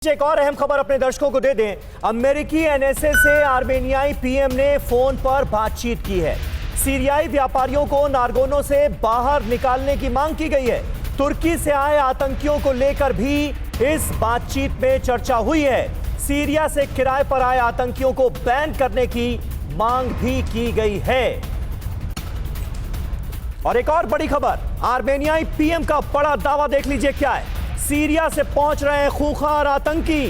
एक और अहम खबर अपने दर्शकों को दे दें। अमेरिकी एनएसए से आर्मेनियाई पीएम ने फोन पर बातचीत की है। सीरियाई व्यापारियों को नारगोनो से बाहर निकालने की मांग की गई है। तुर्की से आए आतंकियों को लेकर भी इस बातचीत में चर्चा हुई है। सीरिया से किराए पर आए आतंकियों को बैन करने की मांग भी की गई है। और एक और बड़ी खबर, आर्मेनियाई पीएम का बड़ा दावा देख लीजिए क्या है। सीरिया से पहुंच रहे हैं खूंखार आतंकी।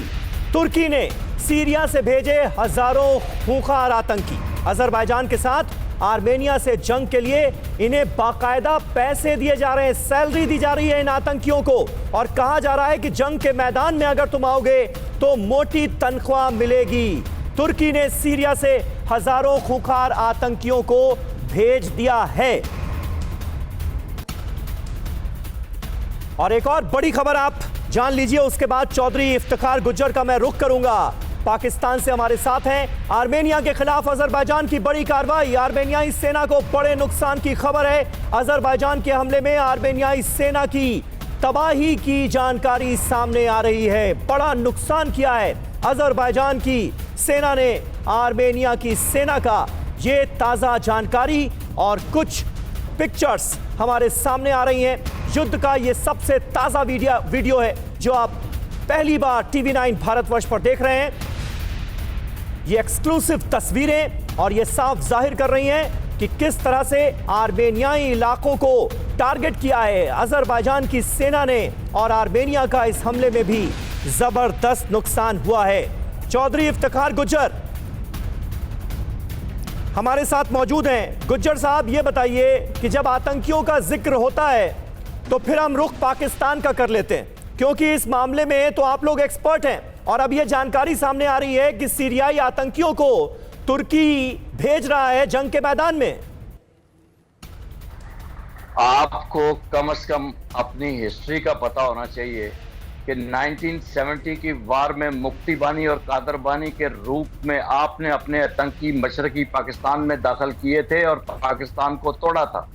तुर्की ने सीरिया से भेजे हजारों खूंखार आतंकी। अजरबैजान के साथ आर्मेनिया से जंग के लिए इन्हें बाकायदा पैसे दिए जा रहे हैं, सैलरी दी जा रही है इन आतंकियों को। और कहा जा रहा है कि जंग के मैदान में अगर तुम आओगे तो मोटी तनख्वाह मिलेगी। तुर्की ने सीरिया से हजारों खूंखार आतंकियों को भेज दिया है। और एक और बड़ी खबर आप जान लीजिए, उसके बाद चौधरी इफ्तिखार गुज्जर का मैं रुख करूंगा। पाकिस्तान से हमारे साथ हैं। आर्मेनिया के खिलाफ अजरबैजान की बड़ी कार्रवाई, आर्मेनियाई सेना को बड़े नुकसान की खबर है। अजरबैजान के हमले में आर्मेनियाई सेना की तबाही की जानकारी सामने आ रही है। बड़ा नुकसान किया है अजरबैजान की सेना ने आर्मेनिया की सेना का। ये ताजा जानकारी और कुछ पिक्चर्स हमारे सामने आ रही हैं। युद्ध का ये सबसे ताजा वीडियो है जो आप पहली बार TV9 भारतवर्ष पर देख रहे हैं। ये एक्सक्लूसिव तस्वीरें और ये साफ जाहिर कर रही हैं कि किस तरह से आर्मेनियाई इलाकों को टारगेट किया है अजरबैजान की सेना ने। और आर्मेनिया का इस हमले में भी जबरदस्त नुकसान हुआ है। चौधरी इफ्तिखार गुज्जर हमारे साथ मौजूद हैं। गुज्जर साहब, ये बताइए कि जब आतंकियों का जिक्र होता है तो फिर हम रुख पाकिस्तान का कर लेते हैं, क्योंकि इस मामले में तो आप लोग एक्सपर्ट हैं। और अब यह जानकारी सामने आ रही है कि सीरियाई आतंकियों को तुर्की भेज रहा है जंग के मैदान में। आपको कम से कम अपनी हिस्ट्री का पता होना चाहिए कि 1970 की वार में मुक्ति बानी और कादर बानी के रूप में आपने अपने आतंकी मशरकी पाकिस्तान में दाखिल किए थे और पाकिस्तान को तोड़ा था।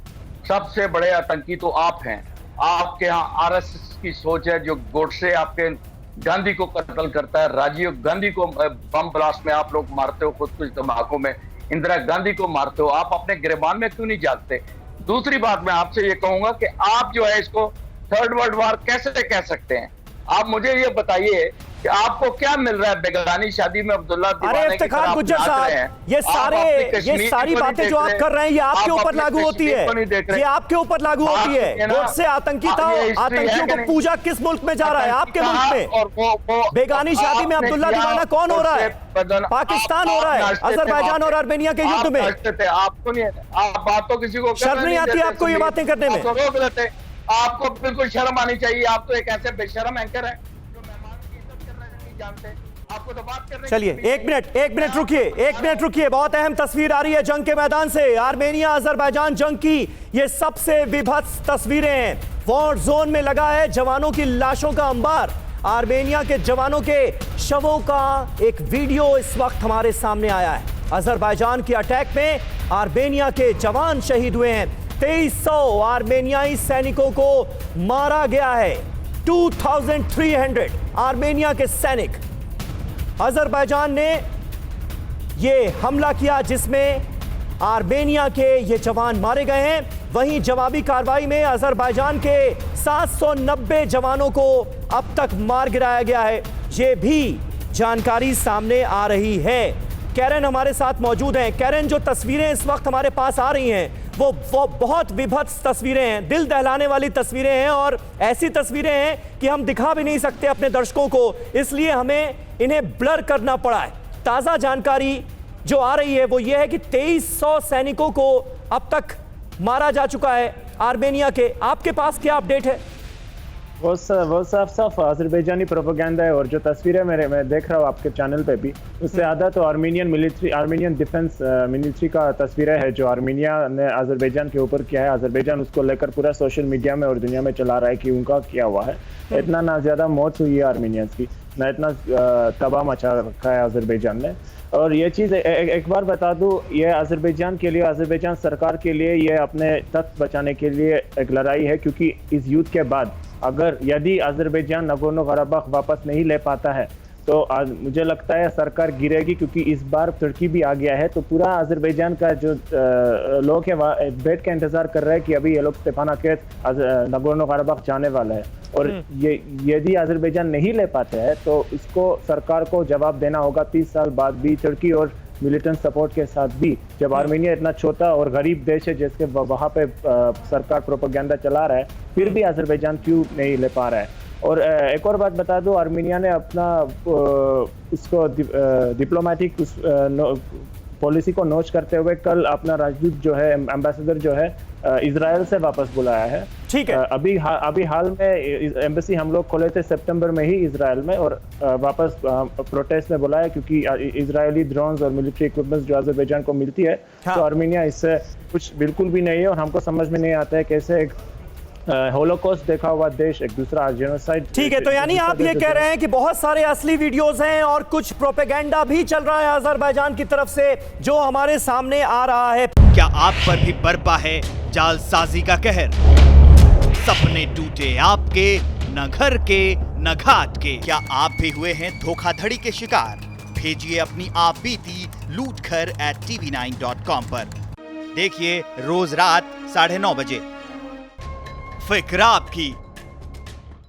सबसे बड़े आतंकी तो आप हैं। आपके यहाँ आरएसएस की सोच है, जो गोडसे आपके गांधी को कत्ल करता है, राजीव गांधी को बम ब्लास्ट में आप लोग मारते हो, खुद कुछ धमाकों में इंदिरा गांधी को मारते हो। आप अपने गिरबान में क्यों नहीं जागते? दूसरी बात मैं आपसे ये कहूंगा कि आप जो है इसको थर्ड वर्ल्ड वार कैसे कह सकते हैं? आप मुझे ये बताइए कि आपको क्या मिल रहा है बेगानी शादी में अब्दुल्ला दीवाने की तरह गुज्जर साहब, ये सारी बातें जो आप कर रहे हैं ये आपके ऊपर लागू होती है। ये आपके ऊपर लागू होती है। गोडसे आतंकी था, आतंकियों को पूजा किस मुल्क में जा रहा है? आपके मुल्क में। बेगानी शादी में अब्दुल्ला दीवाना कौन हो रहा है? पाकिस्तान हो रहा है, अजरबैजान और आर्मेनिया के युद्ध में। आपको नहीं, आप बात तो किसी को शर्म नहीं आती आपको ये बातें करने में? रोक लेते। आपको बिल्कुल शर्म आनी चाहिए। आप तो एक ऐसे बेशर्म एंकर हैं जो मेहमान की इज्जत करना नहीं जानते। आपको तो बात करनी। चलिए एक मिनट रुकिए। बहुत अहम तस्वीर आ रही है जंग के मैदान से। आर्मेनिया अजरबैजान जंग की ये सबसे विभत्स तस्वीरें हैं। वॉर जोन में लगा है जवानों की लाशों का अंबार। आर्मेनिया के जवानों के शवों का एक वीडियो इस वक्त हमारे सामने आया है। अजरबैजान के अटैक में आर्मेनिया के जवान शहीद हुए हैं। 2300 आर्मेनियाई सैनिकों को मारा गया है। 2300 आर्मेनिया के सैनिक। अजरबैजान ने यह हमला किया जिसमें आर्मेनिया के ये जवान मारे गए हैं। वहीं जवाबी कार्रवाई में अजरबैजान के 790 जवानों को अब तक मार गिराया गया है। ये भी जानकारी सामने आ रही है। कैरन हमारे साथ मौजूद हैं। कैरन, जो तस्वीरें इस वक्त हमारे पास आ रही हैं वो बहुत विभत्स तस्वीरें हैं, दिल दहलाने वाली तस्वीरें हैं। और ऐसी तस्वीरें हैं कि हम दिखा भी नहीं सकते अपने दर्शकों को, इसलिए हमें इन्हें ब्लर करना पड़ा है। ताज़ा जानकारी जो आ रही है वो ये है कि 2300 सैनिकों को अब तक मारा जा चुका है आर्मेनिया के। आपके पास क्या अपडेट है? वो साफ अजरबैजानी प्रोपेगेंडा है। और जो तस्वीरें मैं देख रहा हूँ आपके चैनल पे भी, उससे आधा तो आर्मीनियन डिफेंस मिलिट्री का तस्वीरें है जो आर्मीनिया ने अजरबैजान के ऊपर किया है। अजरबैजान उसको लेकर पूरा सोशल मीडिया में और दुनिया में चला रहा है कि उनका क्या हुआ है। इतना ना ज्यादा मौत हुई है आर्मीनियंस की, ना इतना तबाह मचा रखा है अजरबैजान ने। और ये चीज़ एक बार बता दूं, ये अजरबैजान के लिए, अजरबैजान सरकार के लिए ये अपने तख्त बचाने के लिए एक लड़ाई है, क्योंकि इस युद्ध के बाद अगर यदि अजरबैजान नगोर्नो कराबाख वापस नहीं ले पाता है तो मुझे लगता है सरकार गिरेगी, क्योंकि इस बार तुर्की भी आ गया है। तो पूरा अजरबैजान का जो लोग है बैठ के इंतजार कर रहे हैं कि अभी ये लोग स्टेफानाकेर्त नगोर्नो कराबाख जाने वाला है। और ये यदि अजरबैजान नहीं ले पाते हैं तो इसको सरकार को जवाब देना होगा 30 साल बाद भी, तुर्की और मिलिटेंट सपोर्ट के साथ भी। जब आर्मेनिया इतना छोटा और गरीब देश है जिसके वहाँ पे सरकार प्रोपेगेंडा चला रहा है, फिर भी अजरबैजान क्यों नहीं ले पा रहा है। और एक और बात बता दूं, आर्मेनिया ने अपना उसको डिप्लोमेटिक पॉलिसी को नोच करते हुए कल अपना राजदूत जो है, एम्बेसडर जो है, इजराइल से वापस बुलाया है। ठीक है। अभी हाल में एम्बेसी हम लोग खोले थे सितंबर में ही इजराइल में, और वापस प्रोटेस्ट में बुलाया क्योंकि इजरायली ड्रोन्स और मिलिट्री इक्विपमेंट्स जो अजरबैजान को मिलती है, हाँ। तो आर्मेनिया इससे कुछ बिल्कुल भी नहीं है। और हमको समझ में नहीं आता है कैसे एक होलोकॉस्ट देखा हुआ देश एक दूसरा जेनोसाइड। ठीक है, तो यानी आप ये कह रहे हैं कि बहुत सारे असली वीडियोस हैं और कुछ प्रोपेगेंडा भी चल रहा है अजरबैजान की तरफ से जो हमारे सामने आ रहा है। क्या आप पर भी बरपा है जालसाजी का कहर? सपने टूटे आपके, न घर के न घाट के। क्या आप भी हुए हैं धोखाधड़ी के शिकार? भेजिए अपनी आप बीती lootkhar@tv9.com पर। देखिए रोज रात 9:30 बजे। फिक्र आपकी,